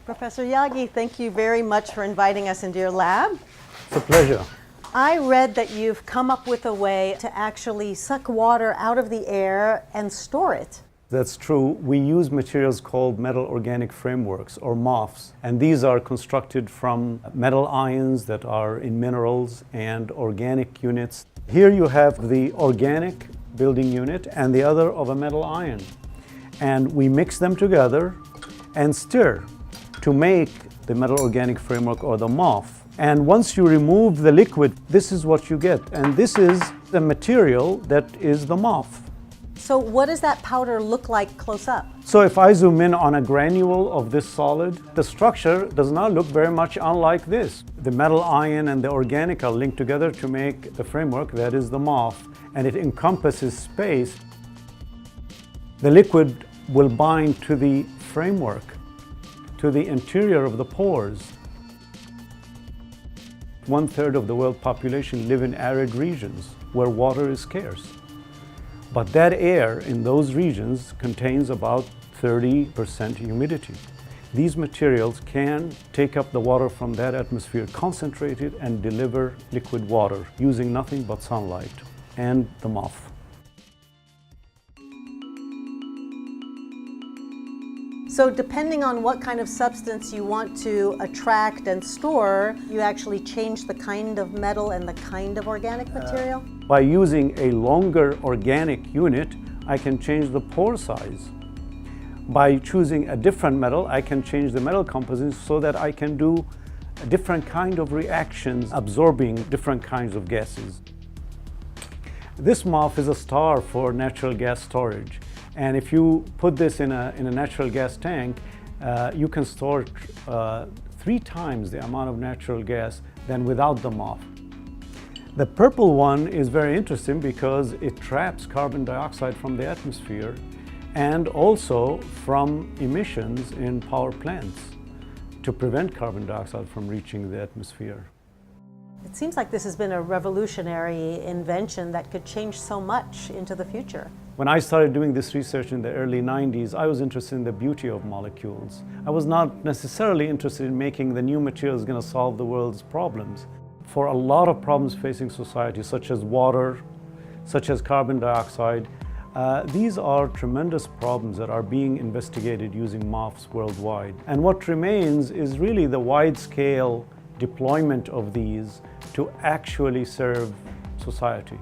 Professor Yagi, thank you very much for inviting us into your lab. It's a pleasure. I read that you've come up with a way to actually suck water out of the air and store it. That's true. We use materials called metal organic frameworks, or MOFs, and these are constructed from metal ions that are in minerals and organic units. Here you have the organic building unit and the other of a metal ion. And we mix them together and stir to make the metal organic framework, or the MOF. And once you remove the liquid, this is what you get. And this is the material that is the MOF. So what does that powder look like close up? So if I zoom in on a granule of this solid, the structure does not look very much unlike this. The metal ion and the organic are linked together to make the framework that is the MOF, and it encompasses space. The liquid will bind to the framework, to the interior of the pores. 1/3 of the world population live in arid regions where water is scarce. But that air in those regions contains about 30% humidity. These materials can take up the water from that atmosphere, concentrate it, and deliver liquid water using nothing but sunlight and the MOF. So depending on what kind of substance you want to attract and store, you actually change the kind of metal and the kind of organic material? By using a longer organic unit, I can change the pore size. By choosing a different metal, I can change the metal composition so that I can do a different kind of reactions, absorbing different kinds of gases. This MOF is a star for natural gas storage. And if you put this in a natural gas tank, you can store 3 times the amount of natural gas than without the MOF. The purple one is very interesting because it traps carbon dioxide from the atmosphere and also from emissions in power plants to prevent carbon dioxide from reaching the atmosphere. It seems like this has been a revolutionary invention that could change so much into the future. When I started doing this research in the early 90s, I was interested in the beauty of molecules. I was not necessarily interested in making the new materials going to solve the world's problems. For a lot of problems facing society, such as water, such as carbon dioxide, these are tremendous problems that are being investigated using MOFs worldwide. And what remains is really the wide-scale deployment of these to actually serve society.